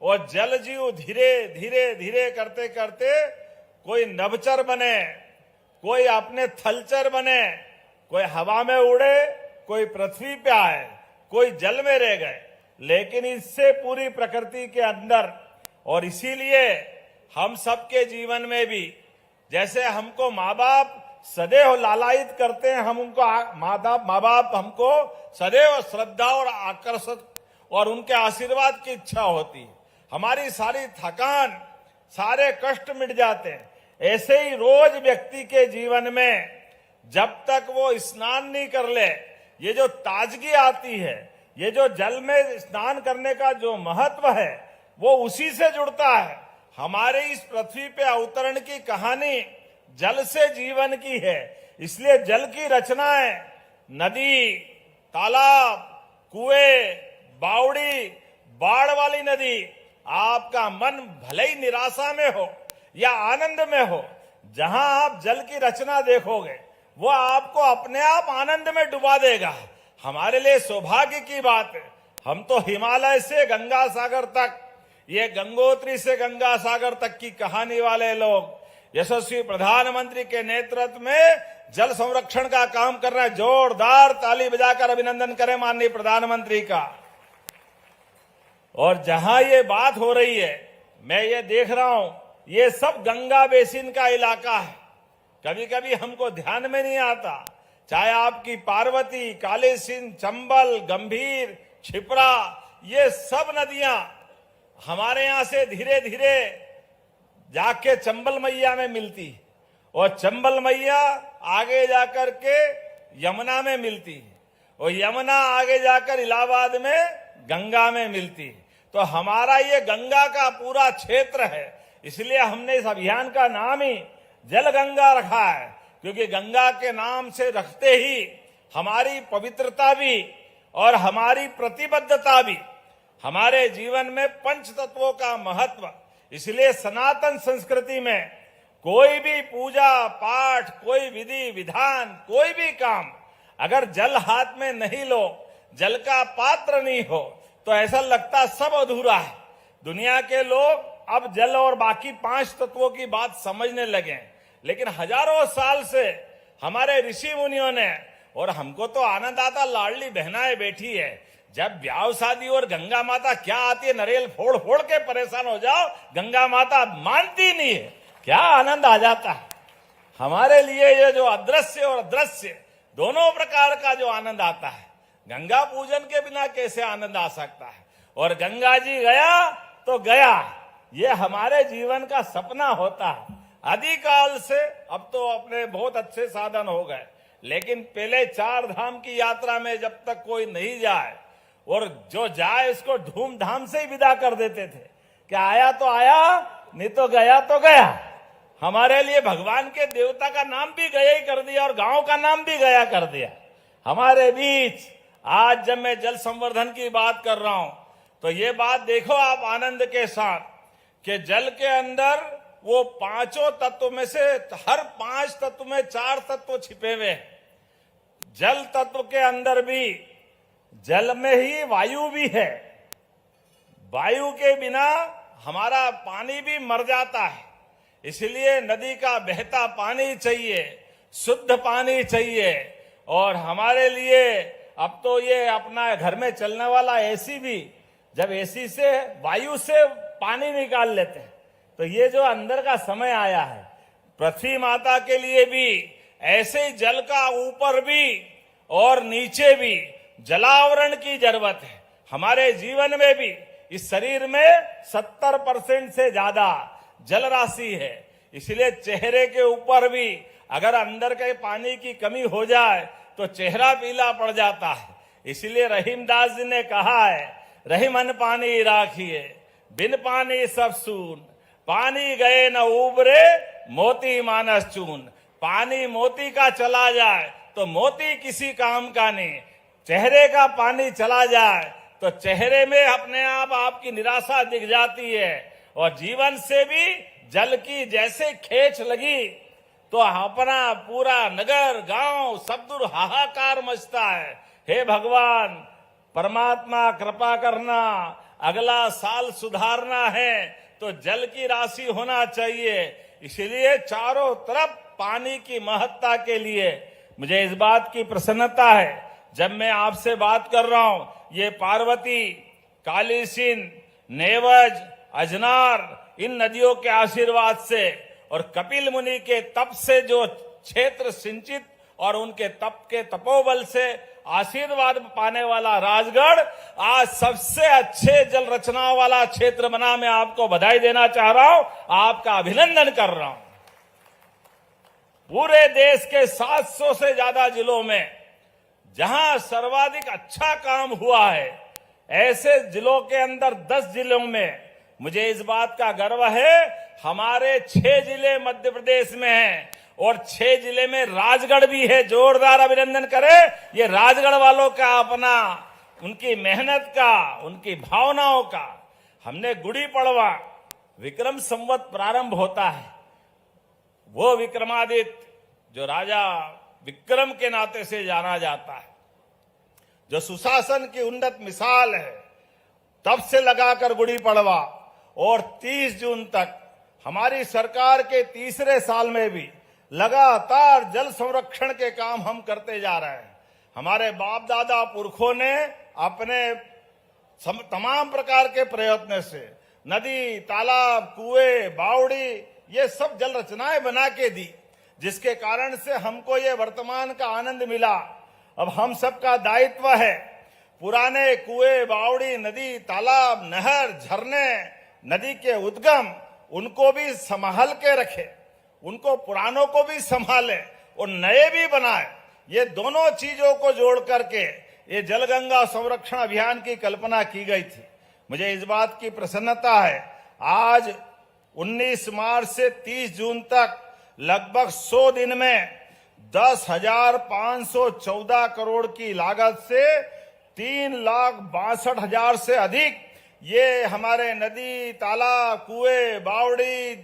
और जल जीव धीरे धीरे धीरे करते करते कोई नभचर बने, कोई अपने थलचर बने, कोई हवा में उड़े, कोई पृथ्वी पे आए, कोई जल में रह गए, लेकिन इससे पूरी प्रकृति के अंदर। और इसीलिए हम सबके जीवन में भी, जैसे हमको माँ बाप सदैव लालायित करते हैं, हम उनको माँ बाप हमको सदैव श्रद्धा और आकर्षित और उनके आशीर्वाद की इच्छा होती है, हमारी सारी थकान, सारे कष्ट मिट जाते हैं। ऐसे ही रोज व्यक्ति के जीवन में जब तक वो स्नान नहीं कर ले, ये जो ताजगी आती है, ये जो जल में स्नान करने का जो महत्व है, वो उसी से जुड़ता है। हमारे इस पृथ्वी पे अवतरण की कहानी जल से जीवन की है। इसलिए जल की रचनाएं, नदी, तालाब, कुएं, बावड़ी, बाढ़ वाली नदी, आपका मन भले ही निराशा में हो या आनंद में हो, जहां आप जल की रचना देखोगे वो आपको अपने आप आनंद में डुबा देगा। हमारे लिए सौभाग्य की बात है, हम तो हिमालय से गंगा सागर तक, ये गंगोत्री से गंगा सागर तक की कहानी वाले लोग, यशस्वी प्रधानमंत्री के नेतृत्व में जल संरक्षण का काम कर रहे हैं। जोरदार ताली बजाकर अभिनंदन करें माननीय प्रधानमंत्री का। और जहां ये बात हो रही है, मैं ये देख रहा हूं, ये सब गंगा बेसिन का इलाका है। कभी कभी हमको ध्यान में नहीं आता, चाहे आपकी पार्वती, कालीसिंध, चंबल, गंभीर, क्षिप्रा, ये सब नदियां हमारे यहां से धीरे धीरे जाके चंबल मैया में मिलती है और चंबल मैया आगे जाकर के यमुना में मिलती है और यमुना आगे जाकर इलाहाबाद में गंगा में मिलती है। तो हमारा ये गंगा का पूरा क्षेत्र है, इसलिए हमने इस अभियान का नाम ही जल गंगा रखा है, क्योंकि गंगा के नाम से रखते ही हमारी पवित्रता भी और हमारी प्रतिबद्धता भी, हमारे जीवन में पंच तत्वों का महत्व। इसलिए सनातन संस्कृति में कोई भी पूजा पाठ, कोई विधि विधान, कोई भी काम अगर जल हाथ में नहीं लो, जल का पात्र नहीं हो, तो ऐसा लगता सब अधूरा है। दुनिया के लोग अब जल और बाकी 5 तत्वों की बात समझने लगे, लेकिन हजारों साल से हमारे ऋषि मुनियों ने, और हमको तो आनंद आता, लाडली बहनाएं बैठी है, जब ब्याह शादी और गंगा माता क्या आती है, नरेल फोड़ फोड़ के परेशान हो जाओ, गंगा माता मानती नहीं है, क्या आनंद आ जाता है। हमारे लिए ये जो अदृश्य और दृश्य दोनों प्रकार का जो आनंद आता है, गंगा पूजन के बिना कैसे आनंद आ सकता है। और गंगा जी गया तो गया, ये हमारे जीवन का सपना होता है। आदिकाल से अब तो अपने बहुत अच्छे साधन हो गए, लेकिन पहले 4 धाम की यात्रा में जब तक कोई नहीं जाए और जो जाए उसको धूमधाम से ही विदा कर देते थे कि आया तो आया, नहीं तो गया तो गया। हमारे लिए भगवान के देवता का नाम भी गया ही कर दिया और गांव का नाम भी गया कर दिया। हमारे बीच आज जब मैं जल संवर्धन की बात कर रहा हूं, तो ये बात देखो आप आनंद के साथ कि जल के अंदर वो 5 तत्व में से हर 5 तत्व में 4 तत्व छिपे हुए हैं। जल तत्व के अंदर भी, जल में ही वायु भी है, वायु के बिना हमारा पानी भी मर जाता है। इसलिए नदी का बहता पानी चाहिए, शुद्ध पानी चाहिए। और हमारे लिए अब तो ये अपना घर में चलने वाला एसी भी, जब एसी से वायु से पानी निकाल लेते हैं, तो ये जो अंदर का समय आया है, पृथ्वी माता के लिए भी ऐसे ही जल का ऊपर भी और नीचे भी जलावरण की जरूरत है। हमारे जीवन में भी इस शरीर में 70% से ज्यादा जल राशि है, इसलिए चेहरे के ऊपर भी अगर अंदर के पानी की कमी हो जाए तो चेहरा पीला पड़ जाता है। इसलिए रहीमदास जी ने कहा है, रहीमन पानी राखिए, बिन पानी सब सून, पानी गए न उबरे, मोती मानस चून। पानी मोती का चला जाए तो मोती किसी काम का नहीं, चेहरे का पानी चला जाए तो चेहरे में अपने आप आपकी निराशा दिख जाती है। और जीवन से भी जल की जैसे खेच लगी तो अपना पूरा नगर गांव सब दूर हाहाकार मचता है। हे भगवान परमात्मा कृपा करना, अगला साल सुधारना है तो जल की राशि होना चाहिए। इसलिए चारों तरफ पानी की महत्ता के लिए मुझे इस बात की प्रसन्नता है, जब मैं आपसे बात कर रहा हूं, ये पार्वती, कालीसिंध, नेवज, अजनार, इन नदियों के आशीर्वाद से और कपिल मुनि के तप से जो क्षेत्र सिंचित और उनके तप के तपोबल से आशीर्वाद पाने वाला राजगढ़ आज सबसे अच्छे जल रचना वाला क्षेत्र बना। मैं आपको बधाई देना चाह रहा हूं, आपका अभिनंदन कर रहा हूं। पूरे देश के 700 से ज्यादा जिलों में जहां सर्वाधिक अच्छा काम हुआ है, ऐसे जिलों के अंदर 10 जिलों में मुझे इस बात का गर्व है, हमारे 6 जिले मध्य प्रदेश में हैं और 6 जिले में राजगढ़ भी है। जोरदार अभिनंदन करें ये राजगढ़ वालों का, अपना उनकी मेहनत का, उनकी भावनाओं का। हमने गुड़ी पड़वा विक्रम संवत प्रारंभ होता है, वो विक्रमादित्य जो राजा विक्रम के नाते से जाना जाता है, जो सुशासन की उन्नत मिसाल है, तब से लगाकर गुड़ी पड़वा और 30 जून तक हमारी सरकार के तीसरे साल में भी लगातार जल संरक्षण के काम हम करते जा रहे हैं। हमारे बाप दादा पुरखों ने अपने तमाम प्रकार के प्रयत्न से नदी, तालाब, कुएं, बावड़ी ये सब जल रचनाएं बना के दी, जिसके कारण से हमको ये वर्तमान का आनंद मिला। अब हम सबका दायित्व है पुराने कुएं, बावड़ी, नदी, तालाब, नहर, झरने, नदी के उद्गम उनको भी संभाल के रखे, उनको पुरानों को भी संभाले और नए भी बनाए। ये दोनों चीजों को जोड़ करके ये जलगंगा संरक्षण अभियान की कल्पना की गई थी। मुझे इस बात की प्रसन्नता है, आज 19 मार्च से 30 जून तक लगभग 100 दिन में 10,514 करोड़ की लागत से 3,62,000 से अधिक ये हमारे नदी, तालाब, कुएं, बावड़ी,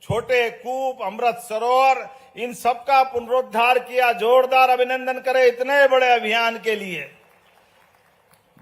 छोटे कूप, अमृत सरोवर इन सबका पुनरुद्धार किया। जोरदार अभिनंदन करें इतने बड़े अभियान के लिए।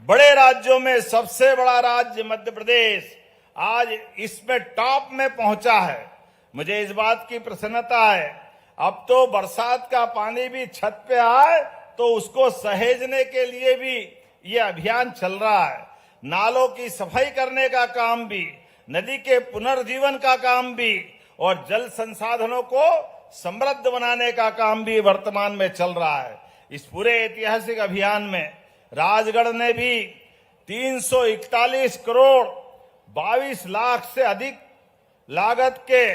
बड़े राज्यों में सबसे बड़ा राज्य मध्य प्रदेश आज इसमें टॉप में पहुंचा है। मुझे इस बात की प्रसन्नता है, अब तो बरसात का पानी भी छत पे आए तो उसको सहेजने के लिए भी ये अभियान चल रहा है। नालों की सफाई करने का काम भी, नदी के पुनर्जीवन का काम भी और जल संसाधनों को समृद्ध बनाने का काम भी वर्तमान में चल रहा है। इस पूरे ऐतिहासिक अभियान में राजगढ़ ने भी 341 करोड़ 22 लाख से अधिक लागत के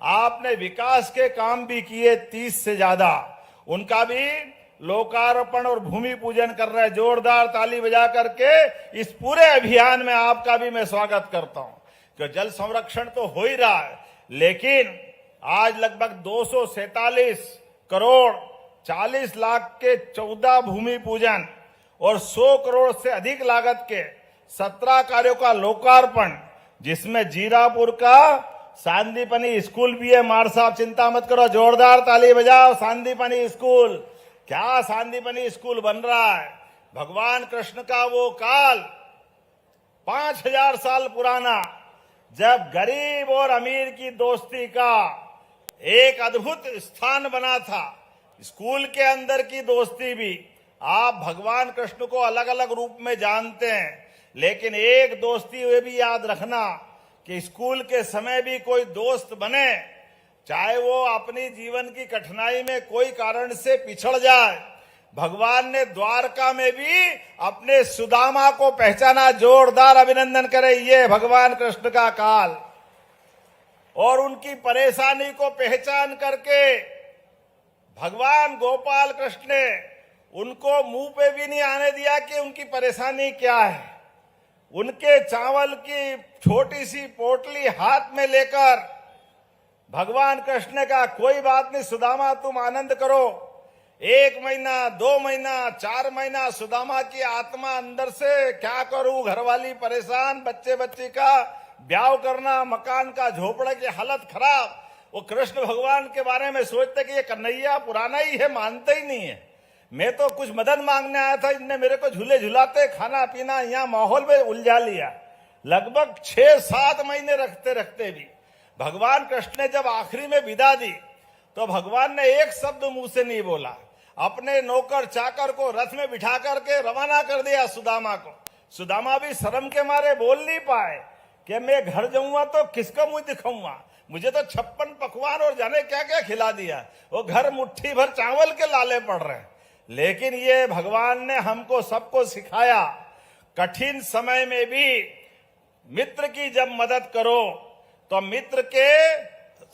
आपने विकास के काम भी किए, 30 से ज्यादा। उनका भी लोकार्पण और भूमि पूजन कर रहे हैं। जोरदार ताली बजा करके इस पूरे अभियान में आपका भी मैं स्वागत करता हूं कि जल संरक्षण तो हो ही रहा है, लेकिन आज लगभग 247 करोड़ 40 लाख के 14 भूमि पूजन और 100 करोड़ से अधिक लागत के 17 कार्यों का लोकार्पण, जिसमें जीरापुर का सांदीपनी स्कूल भी है। मार साहब चिंता मत करो, जोरदार ताली बजाओ। सांदीपनी स्कूल, क्या सांदीपनी स्कूल बन रहा है। भगवान कृष्ण का वो काल 5000 साल पुराना, जब गरीब और अमीर की दोस्ती का एक अद्भुत स्थान बना था। स्कूल के अंदर की दोस्ती भी, आप भगवान कृष्ण को अलग अलग रूप में जानते हैं, लेकिन एक दोस्ती वे भी याद रखना कि स्कूल के समय भी कोई दोस्त बने, चाहे वो अपनी जीवन की कठिनाई में कोई कारण से पिछड़ जाए। भगवान ने द्वारका में भी अपने सुदामा को पहचाना। जोरदार अभिनंदन करें, ये भगवान कृष्ण का काल। और उनकी परेशानी को पहचान करके भगवान गोपाल कृष्ण ने उनको मुंह पे भी नहीं आने दिया कि उनकी परेशानी क्या है। उनके चावल की छोटी सी पोटली हाथ में लेकर भगवान कृष्ण ने कहा, कोई बात नहीं सुदामा, तुम आनंद करो। 1 महीना, 2 महीना, 4 महीना सुदामा की आत्मा अंदर से, क्या करूं, घरवाली परेशान, बच्चे बच्ची का ब्याह करना, मकान का झोपड़े की हालत खराब। वो कृष्ण भगवान के बारे में सोचते कि ये कन्हैया पुराना ही है, मानते ही नहीं है। मैं तो कुछ मदद मांगने आया था, इनने मेरे को झूले झुलाते, खाना पीना यहाँ माहौल में उलझा लिया। लगभग 6-7 महीने रखते रखते भी भगवान कृष्ण ने जब आखिरी में विदा दी तो भगवान ने एक शब्द मुंह से नहीं बोला। अपने नौकर चाकर को रथ में बिठा करके रवाना कर दिया सुदामा को। सुदामा भी शर्म के मारे बोल नहीं पाए कि मैं घर जाऊंगा तो किसका मुंह दिखाऊंगा, मुझे तो 56 पकवान और जाने क्या क्या खिला दिया। वो घर मुट्ठी भर चावल के लाले पड़ रहे हैं। लेकिन ये भगवान ने हमको सबको सिखाया, कठिन समय में भी मित्र की जब मदद करो तो मित्र के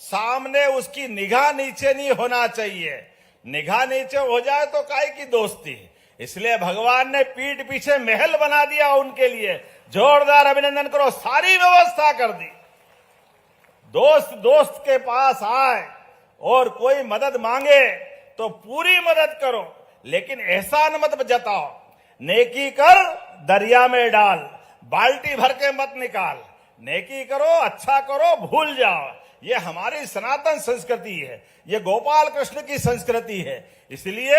सामने उसकी निगाह नीचे नहीं होना चाहिए। निगाह नीचे हो जाए तो काहे की दोस्ती। इसलिए भगवान ने पीठ पीछे महल बना दिया उनके लिए। जोरदार अभिनंदन करो, सारी व्यवस्था कर दी। दोस्त दोस्त के पास आए और कोई मदद मांगे तो पूरी मदद करो, लेकिन एहसान मत जताओ। नेकी कर दरिया में डाल, बाल्टी भर के मत निकाल। नेकी करो, अच्छा करो, भूल जाओ। ये हमारी सनातन संस्कृति है, ये गोपाल कृष्ण की संस्कृति है। इसलिए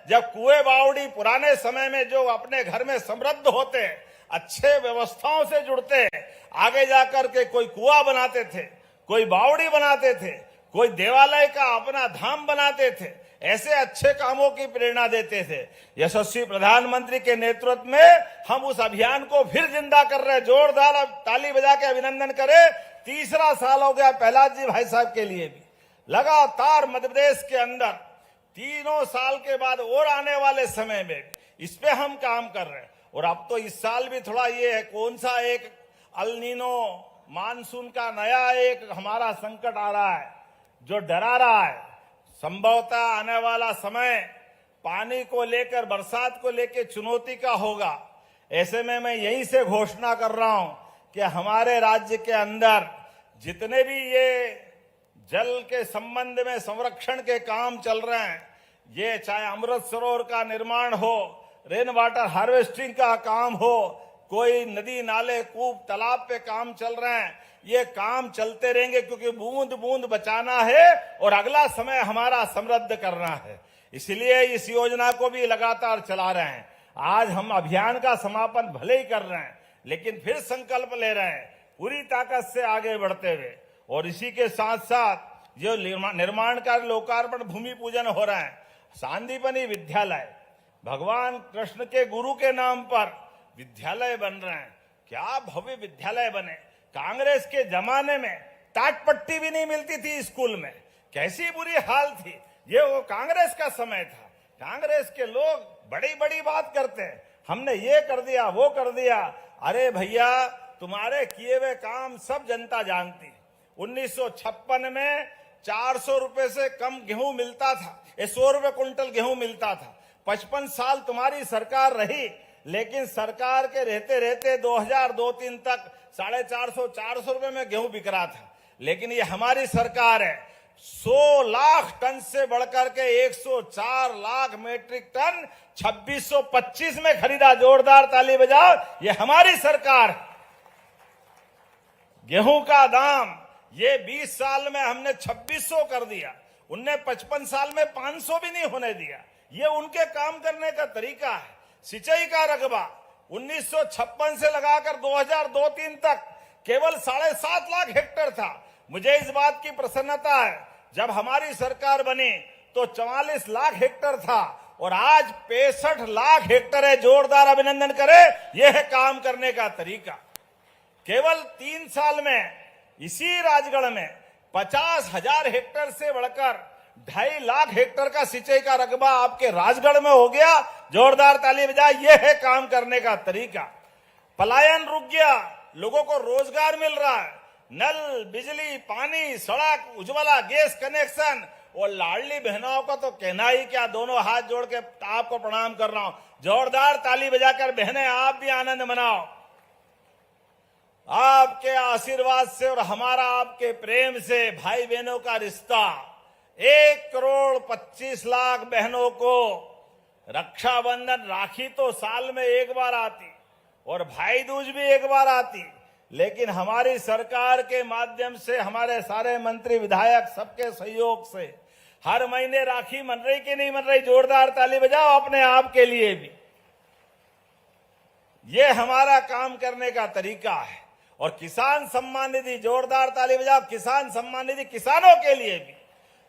जब कुएं बावड़ी पुराने समय में जो अपने घर में समृद्ध होते, अच्छे व्यवस्थाओं से जुड़ते, आगे जाकर के कोई कुआं बनाते थे, कोई बावड़ी बनाते थे, कोई देवालय का अपना धाम बनाते थे, ऐसे अच्छे कामों की प्रेरणा देते थे। यशस्वी प्रधानमंत्री के नेतृत्व में हम उस अभियान को फिर जिंदा कर रहे हैं। जोरदार अब ताली बजा के अभिनंदन करें। तीसरा साल हो गया प्रहलाद जी भाई साहब के लिए भी। लगातार मध्य प्रदेश के अंदर 3 साल के बाद और आने वाले समय में इस पे हम काम कर रहे हैं। और अब तो इस साल भी थोड़ा ये है, कौन सा एक अल नीनो मानसून का नया एक हमारा संकट आ रहा है जो डरा रहा है। संभवतः आने वाला समय पानी को लेकर, बरसात को लेकर चुनौती का होगा। ऐसे में मैं यहीं से घोषणा कर रहा हूं कि हमारे राज्य के अंदर जितने भी ये जल के संबंध में संरक्षण के काम चल रहे हैं, ये चाहे अमृत सरोवर का निर्माण हो, रेन वाटर हार्वेस्टिंग का काम हो, कोई नदी नाले कूप तालाब पे काम चल रहे हैं, ये काम चलते रहेंगे क्योंकि बूंद बूंद बचाना है और अगला समय हमारा समृद्ध करना है। इसलिए इस योजना को भी लगातार चला रहे हैं। आज हम अभियान का समापन भले ही कर रहे हैं, लेकिन फिर संकल्प ले रहे हैं पूरी ताकत से आगे बढ़ते हुए। और इसी के साथ साथ जो निर्माण का लोकार्पण भूमि पूजन हो रहा है, सांदीपनी विद्यालय, भगवान कृष्ण के गुरु के नाम पर विद्यालय बन रहे हैं। क्या भव्य विद्यालय बने। कांग्रेस के जमाने में टाटपट्टी भी नहीं मिलती थी स्कूल में, कैसी बुरी हाल थी। ये वो कांग्रेस का समय था। कांग्रेस के लोग बड़ी बड़ी बात करते हैं, हमने ये कर दिया वो कर दिया। अरे भैया, तुम्हारे किए हुए काम सब जनता जानती है। 1956 में 400 रुपए से कम गेहूं मिलता था, 100 रुपए कुंटल गेहूं मिलता था। 55 साल तुम्हारी सरकार रही, लेकिन सरकार के रहते रहते 2002-03 तक 450 रुपए में गेहूं बिक रहा था। लेकिन ये हमारी सरकार है, 100 लाख टन से बढ़कर के 104 लाख मीट्रिक टन 2625 में खरीदा। जोरदार ताली बजाओ, ये हमारी सरकार। गेहूं का दाम ये 20 साल में हमने 2600 कर दिया, उनने 55 साल में 500 भी नहीं होने दिया। ये उनके काम करने का तरीका है। सिंचाई का रकबा 1956 से लगाकर 2002-03 तक केवल 7.5 लाख हेक्टेयर था। मुझे इस बात की प्रसन्नता है, जब हमारी सरकार बनी तो 44 लाख हेक्टेयर था और आज 65 लाख हेक्टेयर है। जोरदार अभिनंदन करें। यह है काम करने का तरीका। केवल 3 साल में इसी राजगढ़ में 50,000 हेक्टेयर से बढ़कर 2.5 लाख हेक्टेयर का सिंचाई का रकबा आपके राजगढ़ में हो गया। जोरदार ताली बजाए। यह है काम करने का तरीका। पलायन रुक गया, लोगों को रोजगार मिल रहा है। नल, बिजली, पानी, सड़क, उज्ज्वला गैस कनेक्शन और लाडली बहनों का तो कहना ही क्या। दोनों हाथ जोड़ के आपको प्रणाम कर रहा हूं। जोरदार ताली बजाकर बहनें आप भी आनंद मनाओ। आपके आशीर्वाद से और हमारा आपके प्रेम से भाई बहनों का रिश्ता 1,25,00,000 बहनों को रक्षाबंधन, राखी तो साल में एक बार आती और भाई दूज भी एक बार आती, लेकिन हमारी सरकार के माध्यम से हमारे सारे मंत्री विधायक सबके सहयोग से हर महीने राखी मन रही कि नहीं मन रही। जोरदार ताली बजाओ अपने आप के लिए भी। ये हमारा काम करने का तरीका है। और किसान सम्मान निधि, जोरदार ताली बजाओ। किसान सम्मान निधि किसानों के लिए भी,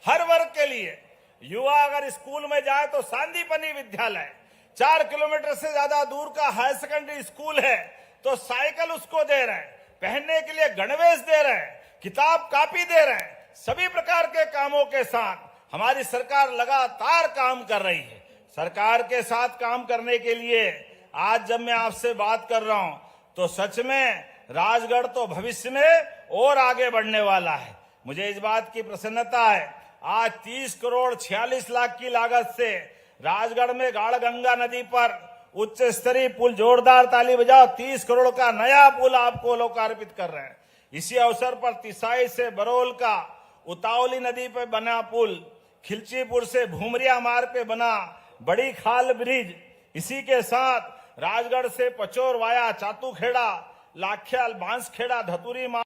हर वर्ग के लिए। युवा अगर स्कूल में जाए तो सांदीपनी विद्यालय 4 किलोमीटर से ज्यादा दूर का हायर सेकेंडरी स्कूल है तो साइकिल उसको दे रहे हैं, पहनने के लिए गणवेश दे रहे हैं, किताब कापी दे रहे हैं। सभी प्रकार के कामों के साथ हमारी सरकार लगातार काम कर रही है। सरकार के साथ काम करने के लिए आज जब मैं आपसे बात कर रहा हूं तो सच में राजगढ़ तो भविष्य में और आगे बढ़ने वाला है। मुझे इस बात की प्रसन्नता है, आज 30 करोड़ 46 लाख की लागत से राजगढ़ में गाढ़गंगा नदी पर उच्च स्तरीय पुल, जोरदार ताली बजाओ, 30 करोड़ का नया पुल आपको लोकार्पित कर रहे हैं। इसी अवसर पर तिसाई से बरौल का उतावली नदी पर बना पुल, खिलचीपुर से भूमरिया मार्ग पे बना बड़ी खाल ब्रिज, इसी के साथ राजगढ़ से पचोर वाया चातुखेड़ा, लाख्याल, बांसखेड़ा, धतुरी मार्ग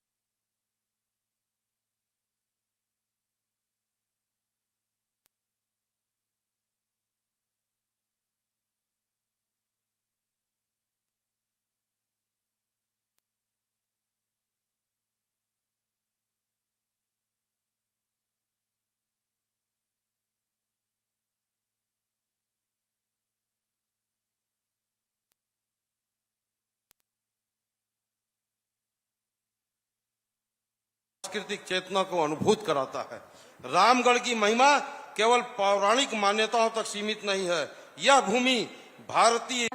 सांस्कृतिक चेतना को अनुभूत कराता है। रामगढ़ की महिमा केवल पौराणिक मान्यताओं तक सीमित नहीं है। यह भूमि भारतीय